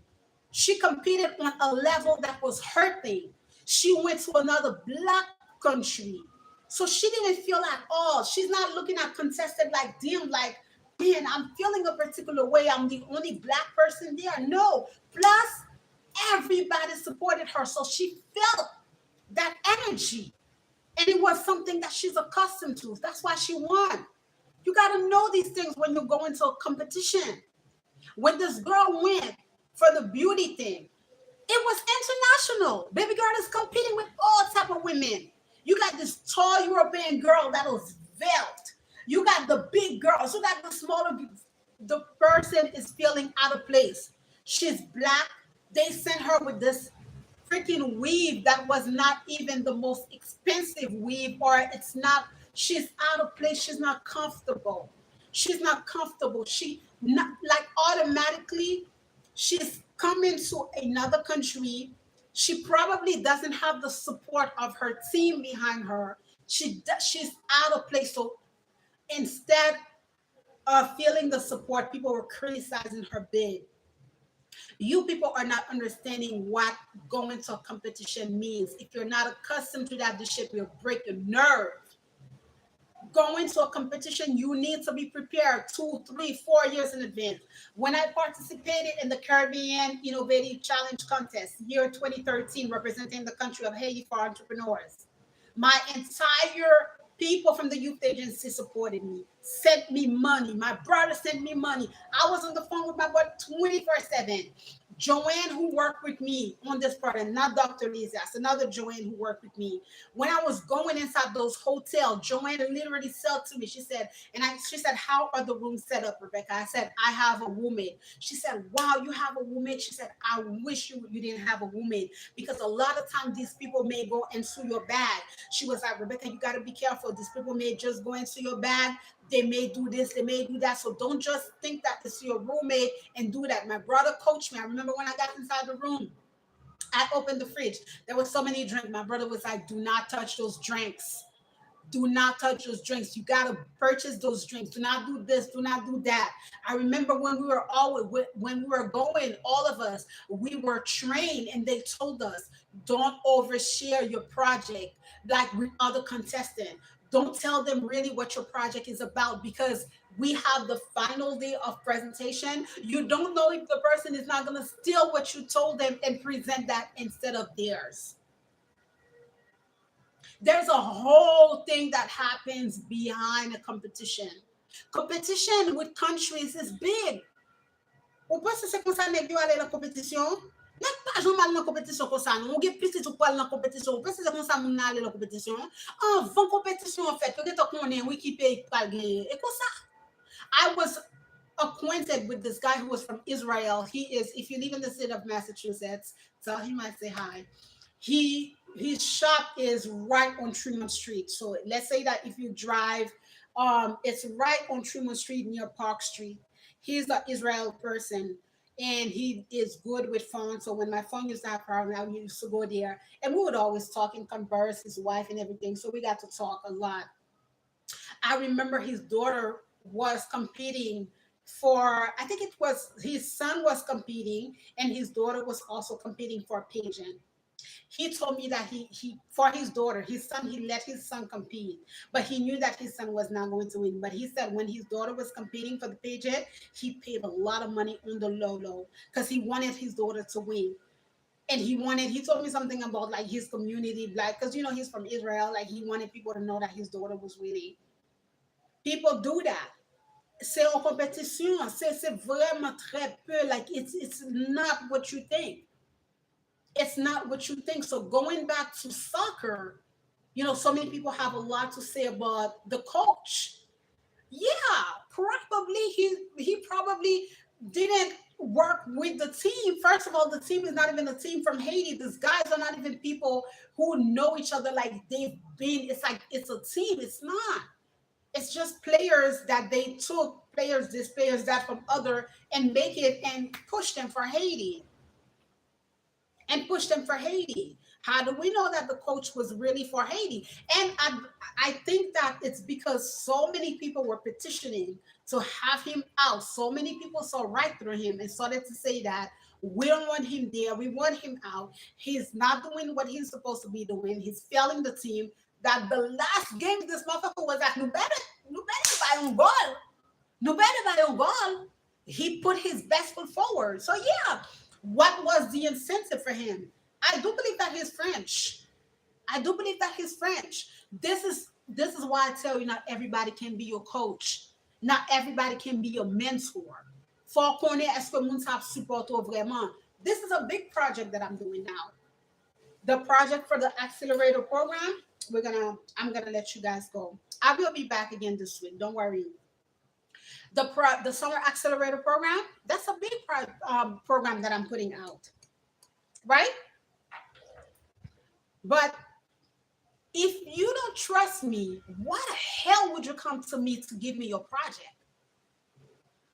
She competed on a level that was her thing. She went to another black country. So she didn't feel at all. She's not looking at contested like them, like, man, I'm feeling a particular way. I'm the only black person there. No. Plus, everybody supported her. So she felt that energy. And it was something that she's accustomed to. That's why she won. You got to know these things when you go into a competition. When this girl went for the beauty thing, it was international. Baby girl is competing with all type of women. You got this tall European girl that was veiled. You got the big girls. You got the smaller. The person is feeling out of place. She's black. They sent her with this freaking weave that was not even the most expensive weave, or it's not. She's out of place. She's not comfortable. She's not comfortable. She not like automatically she's coming to another country. She probably doesn't have the support of her team behind her. She's out of place. So instead of feeling the support, people were criticizing her bid. You people are not understanding what going to a competition means. If you're not accustomed to that, this shit will break your nerve. Going to a competition, you need to be prepared 2, 3, 4 years in advance. When I participated in the Caribbean Innovative Challenge Contest, year 2013, representing the country of Haiti for entrepreneurs, my entire people from the youth agency supported me, sent me money. My brother sent me money. I was on the phone with my brother 24/7. Joanne, who worked with me on this project, not Dr. Lisa, that's another Joanne who worked with me. When I was going inside those hotels, Joanne literally said to me, she said, she said, how are the rooms set up, Rebecca? I said, I have a roommate. She said, wow, you have a roommate? She said, I wish you didn't have a roommate, because a lot of times these people may go into your bag. She was like, Rebecca, you got to be careful. These people may just go into your bag. They may do this, they may do that. So don't just think that it's your roommate and do that. My brother coached me. I remember when I got inside the room, I opened the fridge. There were so many drinks. My brother was like, do not touch those drinks. Do not touch those drinks. You got to purchase those drinks. Do not do this. Do not do that. I remember when we were going, all of us, we were trained, and they told us, don't overshare your project like with other contestants. Don't tell them really what your project is about, because we have the final day of presentation. You don't know if the person is not going to steal what you told them and present that instead of theirs. There's a whole thing that happens behind a competition. Competition with countries is big. Ou pas se kon sa nèg yo ale nan kompetisyon? Nèg pa jom mal nan kompetisyon kon sa non. Ou gen piti tou pal nan kompetisyon. Ou pas se kon sa moun ale nan kompetisyon? Avant kompetisyon en fait, yo get konnen wiki pay pal genye. E kon sa. I was acquainted with this guy who was from Israel. He is, if you live in the state of Massachusetts, tell him I say hi. His shop is right on Tremont Street. So let's say that if you drive, it's right on Tremont Street near Park Street. He's an Israel person, and he is good with phone. So when my phone used to have problem, I used to go there, and we would always talk and converse, his wife and everything. So we got to talk a lot. I remember his daughter was competing for, I think it was his son was competing, and his daughter was also competing for a pageant. He told me that he for his daughter, his son, he let his son compete, but he knew that his son was not going to win. But he said when his daughter was competing for the pageant, he paid a lot of money on the low because he wanted his daughter to win. And he told me something about like his community, like, because he's from Israel, like he wanted people to know that his daughter was winning. People do that. C'est en compétition. C'est vraiment très peu. Like it's not what you think. It's not what you think. So going back to soccer, so many people have a lot to say about the coach. Yeah, probably he probably didn't work with the team. First of all, the team is not even a team from Haiti. These guys are not even people who know each other like they've been. It's like it's a team. It's not. It's just players that they took, these players that from other, and make it and push them for Haiti. How do we know that the coach was really for Haiti? And I think that it's because so many people were petitioning to have him out. So many people saw right through him and started to say that we don't want him there. We want him out. He's not doing what he's supposed to be doing. He's failing the team. That the last game this motherfucker was at, better buy on goal. No better buy on goal. He put his best foot forward. So yeah, what was the incentive for him? I do believe that he's French. This is why I tell you not everybody can be your coach. Not everybody can be your mentor. For connaître est-ce que moun sa support vraiment. This is a big project that I'm doing now. The project for the accelerator program, I'm gonna let you guys go. I will be back again this week. Don't worry. The summer accelerator program, that's a big program that I'm putting out, right? But if you don't trust me, why the hell would you come to me to give me your project?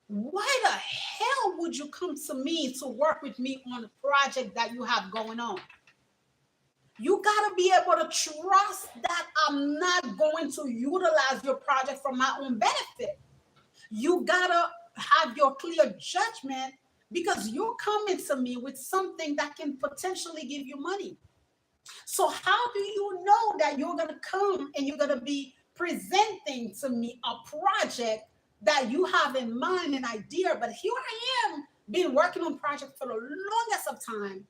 Why the hell would you come to me to work with me on a project that you have going on? You got to be able to trust that I'm not going to utilize your project for my own benefit. You got to have your clear judgment because you're coming to me with something that can potentially give you money. So how do you know that you're going to come and you're going to be presenting to me a project that you have in mind, an idea, but here I am, been working on project for the longest of time.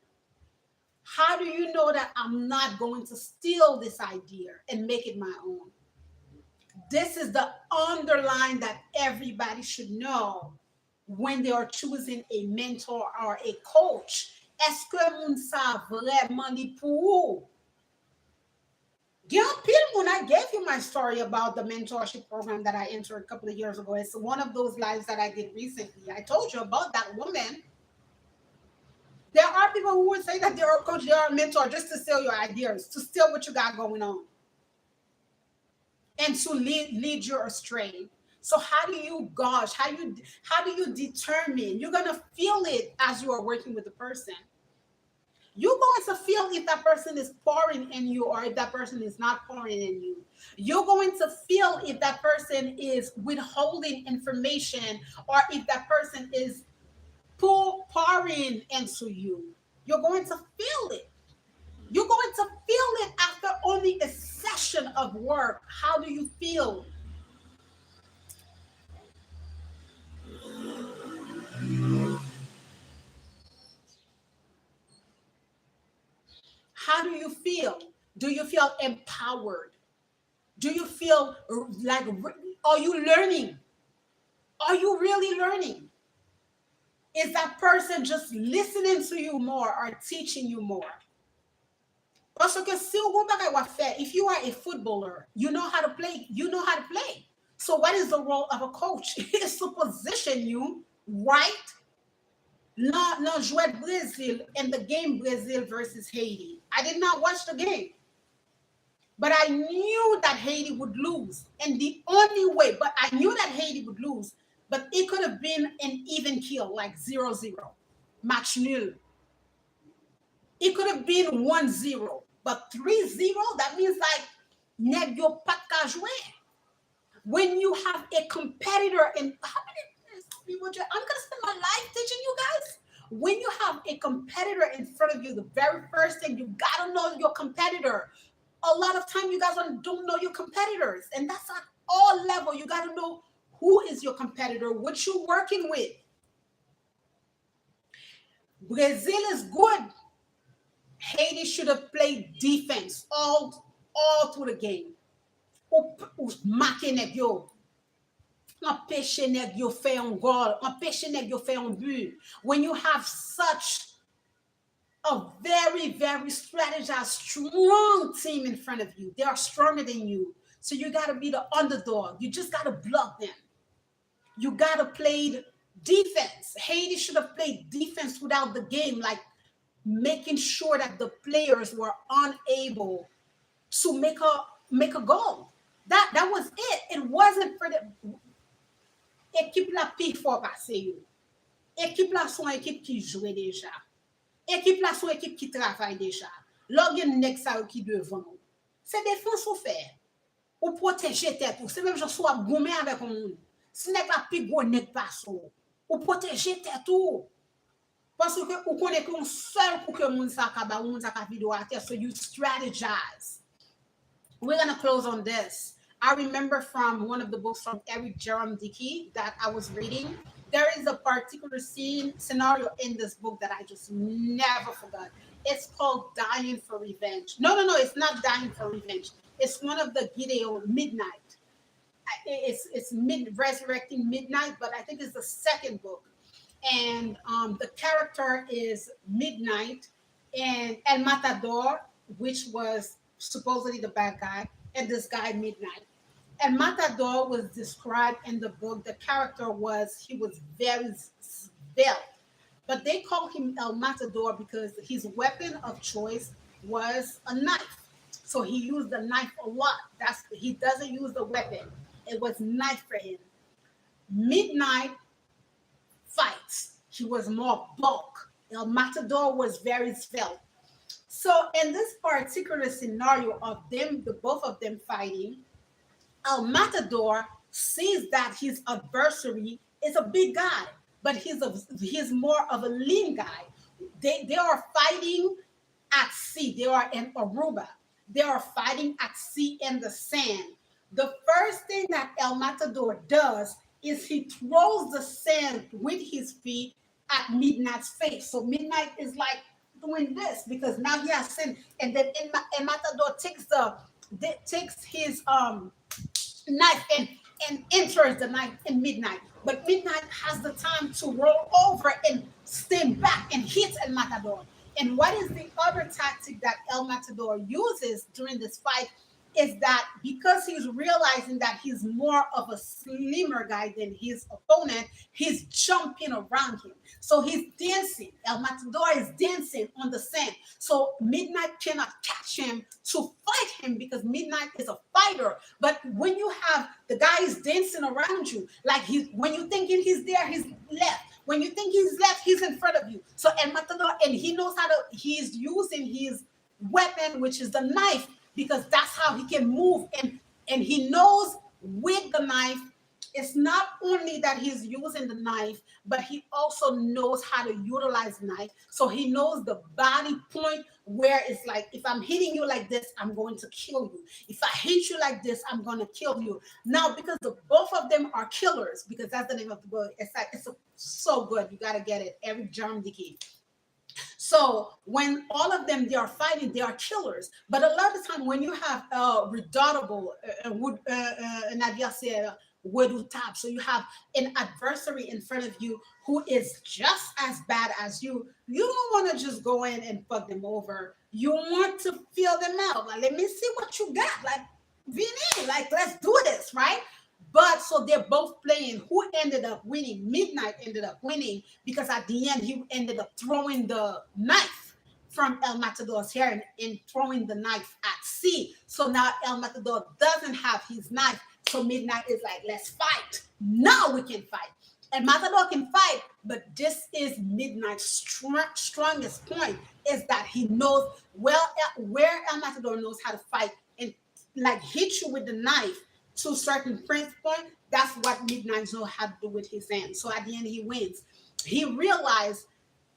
How do you know that I'm not going to steal this idea and make it my own? This is the underline that everybody should know when they are choosing a mentor or a coach. Est-ce que moun sa vraiment li pou? I gave you my story about the mentorship program that I entered a couple of years ago. It's one of those lives that I did recently. I told you about that woman. There are people who would say that they're a coach, they're a mentor just to steal your ideas, to steal what you got going on, and to lead you astray. So how do you gauge? How do you determine? You're gonna feel it as you are working with the person. You're going to feel if that person is pouring in you or if that person is not pouring in you. You're going to feel if that person is withholding information or if that person is pouring into you. You're going to feel it. You're going to feel it after only a session of work. How do you feel? How do you feel? Do you feel empowered? Do you feel like, are you learning? Are you really learning? Is that person just listening to you more or teaching you more? Parce que si ou bagay wa fe, if you are a footballer, you know how to play. You know how to play. So what is the role of a coach? It is to position you right. No, jouet Brazil in the game Brazil versus Haiti. I did not watch the game, but I knew that Haiti would lose. And the only way, but I knew that Haiti would lose, but it could have been an even kill, like 0-0, match nul. It could have been 1-0, but 3-0, that means like, neg yo pat ka jouer. When you have a competitor, and how many people, I'm going to spend my life teaching you guys. When you have a competitor in front of you, the very first thing, you got to know your competitor. A lot of time you guys don't know your competitors, and that's at all level. You got to know who is your competitor, what you're working with. Brazil is good. Haiti should have played defense all through the game. Empêcher nèg yo fait un goal, empêcher nèg yo fait un but. When you have such a very, very strategized, strong team in front of you, they are stronger than you. So you got to be the underdog. You just got to block them. You got to play defense. Haiti should have played defense throughout the game, like making sure that the players were unable to make a goal. That was it. It wasn't for the équipe la pi fort passer yo. Équipe la son équipe qui joue déjà. Équipe la son équipe qui travaille déjà. L'organe nek sa qui devant. C'est défense ou faire. Ou protéger tête ou c'est même je soit goumé avec un monde. Si nek la pi gros nek passe ou protéger tête ou. Parce que ou connaît qu'on seul pour que monde sa ka ba monde sa ka vidéo à terre, so you strategize. We're going to close on this. I remember from one of the books from Eric Jerome Dickey that I was reading, there is a particular scenario in this book that I just never forgot. It's called Dying for Revenge. No, it's not Dying for Revenge. It's one of the Gideon Midnight. It's Resurrecting Midnight, but I think it's the second book. And the character is Midnight and El Matador, which was supposedly the bad guy, and this guy Midnight. And Matador was described in the book. The character he was very svelte, but they call him El Matador because his weapon of choice was a knife. So he used the knife a lot. He doesn't use the weapon. It was knife for him. Midnight fights. He was more bulk. El Matador was very svelte. So in this particular scenario of them, the both of them fighting, El Matador sees that his adversary is a big guy. but he's more of a lean guy. They are fighting at sea. They are in Aruba. They are fighting at sea in the sand. The first thing that El Matador does is he throws the sand with his feet at Midnight's face. So Midnight is like doing this because now he has sand, and then El Matador takes his knife and enters the night in Midnight. But Midnight has the time to roll over and stand back and hit El Matador. And what is the other tactic that El Matador uses during this fight is that because he's realizing that he's more of a slimmer guy than his opponent, he's jumping around him. So he's dancing. El Matador is dancing on the sand. So Midnight cannot catch him to fight him because Midnight is a fighter. But when you have the guy is dancing around you, like when you thinking he's there, he's left. When you think he's left, he's in front of you. So El Matador, and he knows he's using his weapon, which is the knife, because that's how he can move. And he knows with the knife, it's not only that he's using the knife, but he also knows how to utilize the knife. So he knows the body point where it's like, if I'm hitting you like this, I'm going to kill you. If I hit you like this, I'm going to kill you. Now, because both of them are killers, because that's the name of the book. It's like, so good. You got to get it. Eric John Dickey. So when all of them they are fighting, they are killers. But a lot of the time, when you have redoubtable an adversaire redoutable, so you have an adversary in front of you who is just as bad as you don't want to just go in and fuck them over. You want to feel them out. Like, let me see what you got. Like, Vinny, like, let's do this, right? But so they're both playing. Who ended up winning? Midnight ended up winning because at the end he ended up throwing the knife from El Matador's hair and throwing the knife at sea. So now El Matador doesn't have his knife. So Midnight is like, let's fight. Now we can fight. And Matador can fight, but this is Midnight's strongest point is that he knows well where El Matador knows how to fight and like hit you with the knife to a certain point. That's what Midnight knows how to do with his hand. So at the end, he wins. He realized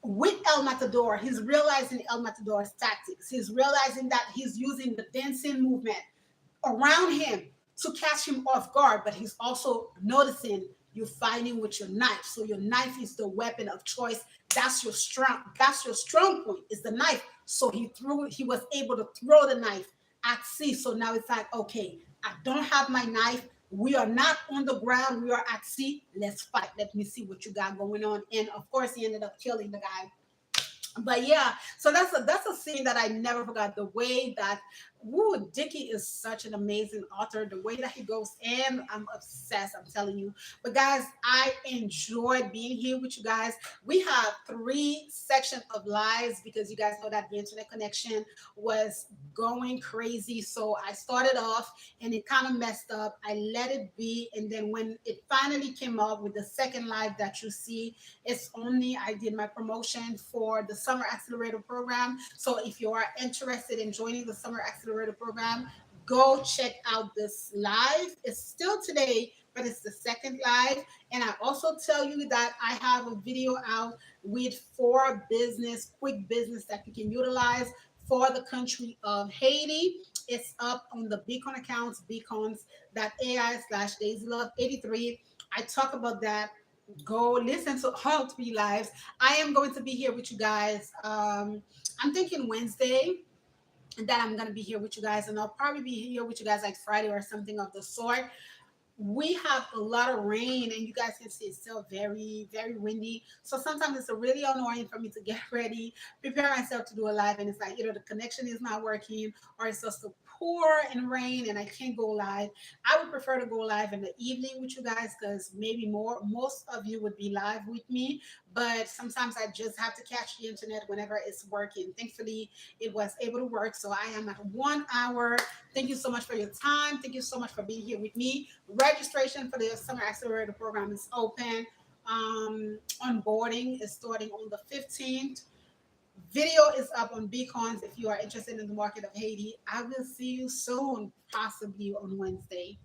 with El Matador, he's realizing El Matador's tactics. He's realizing that he's using the dancing movement around him to catch him off guard, but he's also noticing you're fighting with your knife. So your knife is the weapon of choice. That's your strong point, is the knife. So he was able to throw the knife at sea. So now it's like, okay, I don't have my knife. We are not on the ground. We are at sea. Let's fight. Let me see what you got going on. And of course, he ended up killing the guy. But yeah, so that's a scene that I never forgot. The way that Dickey is such an amazing author. The way that he goes in, I'm obsessed. I'm telling you. But guys, I enjoyed being here with you guys. We have 3 sections of lives because you guys know that the internet connection was going crazy. So I started off and it kind of messed up. I let it be, and then when it finally came up with the second live that you see, it's only I did my promotion for the Summer Accelerator program. So if you are interested in joining the Summer Accelerator program, go check out this live. It's still today, but it's the second live. And I also tell you that I have a video out with 4 quick business that you can utilize for the country of Haiti. It's up on the Beacon accounts, beacons.ai/Daisylove83. I talk about that. Go listen to all 3 lives. I am going to be here with you guys. I'm thinking Wednesday that I'm going to be here with you guys, and I'll probably be here with you guys like Friday or something of the sort. We have a lot of rain, and you guys can see it's still very, very windy. So sometimes it's really annoying for me to get ready, prepare myself to do a live, and it's like either the connection is not working or it's just so pour and rain and I can't go live. I would prefer to go live in the evening with you guys because maybe most of you would be live with me, but sometimes I just have to catch the internet whenever it's working. Thankfully, it was able to work. So I am at 1 hour. Thank you so much for your time. Thank you so much for being here with me. Registration for the Summer Accelerator program is open. Onboarding is starting on the 15th. Video is up on Beacons if you are interested in the market of Haiti. I will see you soon, possibly on Wednesday.